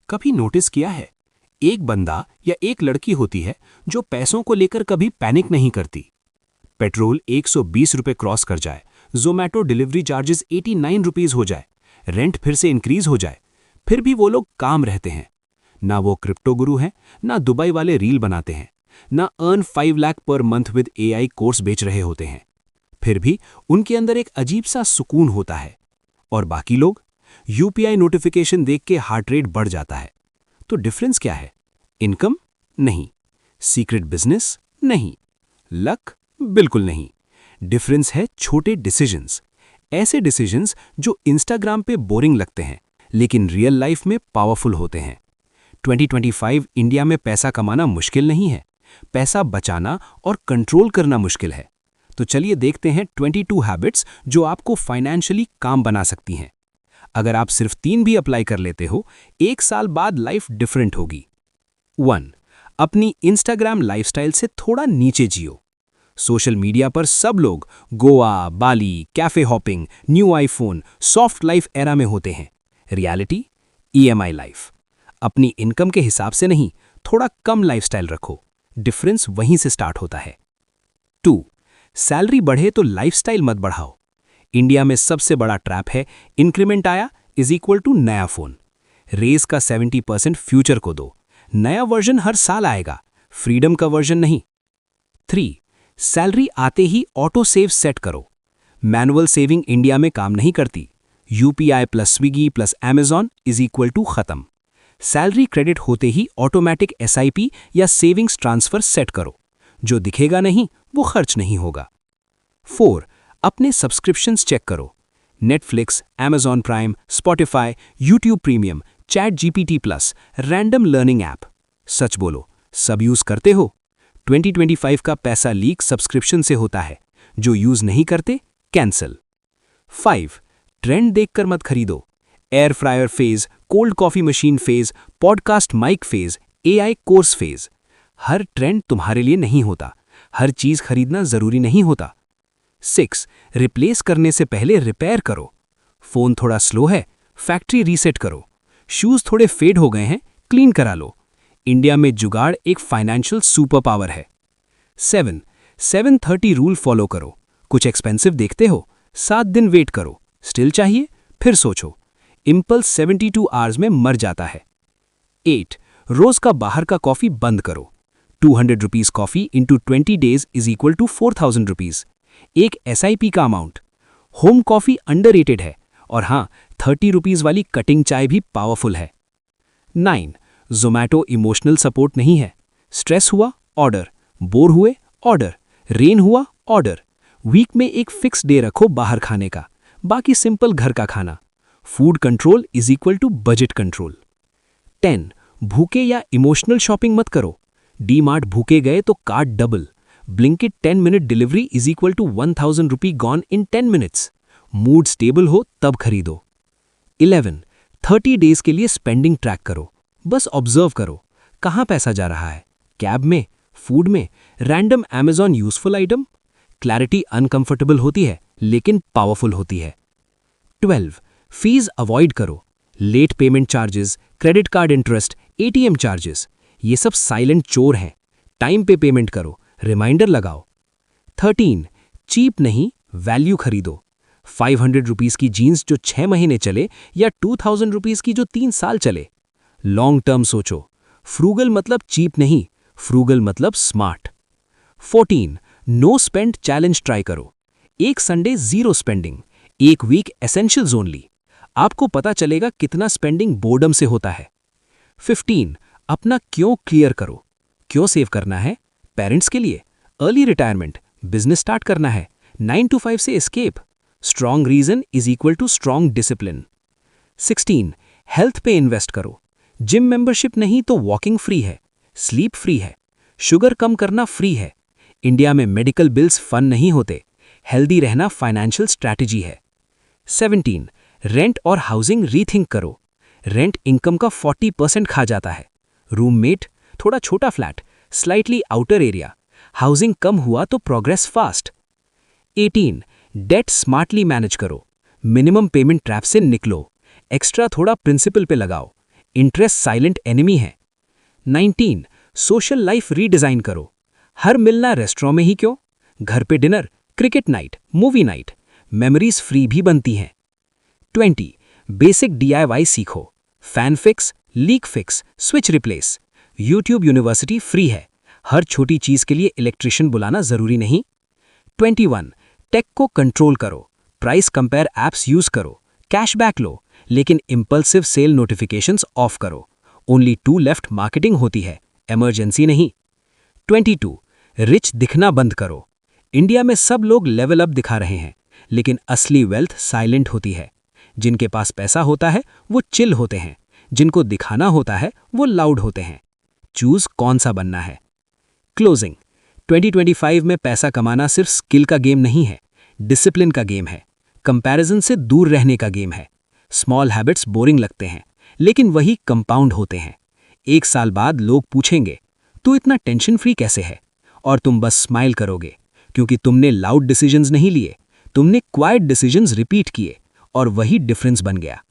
कभी नोटिस किया है, एक बंदा या एक लड़की होती है जो पैसों को लेकर कभी पैनिक नहीं करती। पेट्रोल 120 रुपए क्रॉस कर जाए, ज़ोमैटो डिलीवरी चार्जेस 89 रुपीस हो जाए, रेंट फिर से इंक्रीज हो जाए, फिर भी वो लोग काम रहते हैं। ना वो क्रिप्टो गुरु हैं, ना दुबई वाले रील बनाते हैं, ना earn 5 lakh per month with AI course बेच रहे होते हैं। फिर भी उनके अंदर एक अजीब सा सुकून होता है। और बाकी लोग UPI नोटिफिकेशन देख के हार्ट रेट बढ़ जाता है। तो डिफरेंस क्या है? इनकम? नहीं। Secret business? नहीं। लक? बिल्कुल नहीं। डिफरेंस है छोटे डिसीजंस। ऐसे डिसीजंस जो इंस्टाग्राम पे बोरिंग लगते हैं लेकिन रियल लाइफ में पावरफुल होते हैं। 2025 इंडिया में पैसा कमाना मुश्किल नहीं है, पैसा बचाना और कंट्रोल करना मुश्किल है। तो चलिए देखते हैं 22 हैबिट्स जो आपको फाइनेंशियली काम बना सकती हैं। अगर आप सिर्फ 3 भी अप्लाई कर लेते हो, 1 साल बाद लाइफ डिफरेंट होगी। 1. अपनी इंस्टाग्राम लाइफस्टाइल से थोड़ा नीचे जियो। सोशल मीडिया पर सब लोग Goa, Bali, cafe hopping, new iPhone, soft life era में होते हैं। रियलिटी? EMI life. अपनी इनकम के हिसाब से नहीं, थोड़ा कम लाइफस्टाइल रखो। डिफरेंस वहीं से स्टार्ट होता है। 2. सैलरी बढ़े तो लाइफस्टाइल मत बढ़ाओ। इंडिया में सबसे बड़ा ट्रैप है इंक्रीमेंट आया इज इक्वल टू नया फोन। रेस का 70% फ्यूचर को दो। नया वर्जन हर साल आएगा, फ्रीडम का वर्जन नहीं। 3. सैलरी आते ही ऑटो सेव सेट करो। मैनुअल सेविंग इंडिया में काम नहीं करती। UPI plus Swiggy plus Amazon is equal to खत्म। सैलरी क्रेडिट होते ही ऑटोमेटिक SIP या सेविंग्स ट्रांसफर सेट करो। जो दिखेगा नहीं वो खर्च नहीं होगा। 4. अपने सब्सक्रिप्शंस चेक करो। Netflix, Amazon prime, Spotify, YouTube premium, ChatGPT plus, random learning app. सच बोलो, सब यूज करते हो? 2025 का पैसा लीक सब्सक्रिप्शन से होता है। जो यूज नहीं करते, कैंसिल। 5. ट्रेंड देखकर मत खरीदो। Air fryer phase, cold coffee machine phase, podcast mic phase, AI course phase. हर ट्रेंड तुम्हारे लिए नहीं होता। हर चीज खरीदना जरूरी नहीं होता। 6. रिप्लेस करने से पहले रिपेयर करो। फोन थोड़ा स्लो है, फैक्ट्री रीसेट करो। शूज थोड़े फेड हो गए हैं, क्लीन करा लो। इंडिया में जुगाड़ एक फाइनेंशियल सुपर पावर है। 7. 7:30 रूल फॉलो करो। कुछ एक्सपेंसिव देखते हो, 7 दिन वेट करो। स्टिल चाहिए? फिर सोचो। इंपल्स 72 आवर्स में मर जाता है। 8. रोज का बाहर का कॉफी बंद करो। 200 rupees coffee into 20 days is equal to 4000 rupees. एक SIP का अमाउंट। होम कॉफी अंडररेटेड है। और हाँ, 30 रुपीज वाली कटिंग चाय भी पावरफुल है। 9. ज़ोमैटो इमोशनल सपोर्ट नहीं है। स्ट्रेस हुआ, ऑर्डर। बोर हुए, ऑर्डर। रेन हुआ, ऑर्डर। वीक में एक फिक्स डे रखो बाहर खाने का, बाकी सिंपल घर का खाना। Food control is equal to budget control. 10. भूखे या इमोशनल शॉपिंग मत करो। DMart भूखे गए तो card double. Blinkit 10 minute delivery is equal to 1000 rupee gone in 10 minutes. Mood stable हो तब खरीदो। 11. 30 डेज के लिए स्पेंडिंग ट्रैक करो। बस ऑब्जर्व करो, कहाँ पैसा जा रहा है? कैब में, फूड में, random Amazon useful item. Clarity uncomfortable होती है लेकिन पावरफुल होती है। 12. फीस अवॉइड करो। Late payment charges, credit card interest, ATM charges, ये सब साइलेंट चोर हैं। टाइम पे पेमेंट करो, रिमाइंडर लगाओ। 13. चीप नहीं, वैल्यू खरीदो। 500 रुपीस की जीन्स जो 6 महीने चले या 2000 रुपीस की जो 3 साल चले। लॉन्ग टर्म सोचो। फ्रूगल मतलब चीप नहीं, फ्रूगल मतलब smart. 14. No spend challenge try करो। एक संडे जीरो स्पेंडिंग, एक वीक एसेंशियल्स ओनली। आपको पता चलेगा कितना स्पेंडिंग बोर्डम से होता है। 15. अपना क्यों क्लियर करो। क्यों सेव करना है? पेरेंट्स के लिए, अर्ली रिटायरमेंट, बिजनेस स्टार्ट करना है, 9 to 5 से escape. Strong reason is equal to strong discipline. 16. Health पे इन्वेस्ट करो। जिम मेंबरशिप नहीं तो वॉकिंग फ्री है, स्लीप फ्री है, शुगर कम करना फ्री है। इंडिया में मेडिकल बिल्स फन नहीं होते, हेल्दी रहना फाइनेंशियल स्ट्रैटेजी है। 17. रेंट और हाउसिंग रीथिंक करो। रेंट इनकम का 40% खा जाता है। रूममेट, थोड़ा छोटा flat, slightly outer area, housing कम हुआ तो progress fast. 18. Debt smartly manage करो। मिनिमम पेमेंट ट्रैप से निकलो। एक्स्ट्रा थोड़ा प्रिंसिपल पे लगाओ। इंटरेस्ट साइलेंट एनिमी है। 19 सोशल लाइफ रीडिजाइन करो। हर मिलना रेस्टोरेंट में ही क्यों, घर पे dinner, cricket night, movie night, memories free भी बनती हैं। 20 बेसिक DIY सीखो। Fan fix, leak fix, switch replace. YouTube university free है। हर छोटी चीज के लिए इलेक्ट्रिशियन बुलाना जरूरी नहीं। 21 टेक को कंट्रोल करो। प्राइस कंपेयर एप्स यूज करो। कैशबैक लो, लेकिन इंपल्सिव सेल नोटिफिकेशंस ऑफ करो। ओनली 2 लेफ्ट मार्केटिंग होती है, इमरजेंसी नहीं। 22 रिच दिखना बंद करो। इंडिया में सब लोग लेवल अप दिखा रहे हैं, लेकिन असली वेल्थ साइलेंट होती है। जिनके पास पैसा होता है वो चिल होते हैं, जिनको दिखाना होता है वो लाउड होते हैं। चूज कौन सा बनना है। क्लोजिंग 2025 में पैसा कमाना सिर्फ स्किल का गेम नहीं है, डिसिप्लिन का गेम है, कंपैरिजन से दूर रहने का गेम है। स्मॉल हैबिट्स बोरिंग लगते हैं, लेकिन वही कंपाउंड होते हैं। 1 साल बाद लोग पूछेंगे, तू इतना टेंशन फ्री कैसे है? और तुम बस स्माइल करोगे, क्योंकि तुमने लाउड डिसीजंस नहीं लिए, तुमने क्वाइट डिसीजंस रिपीट किए, और वही डिफरेंस बन गया।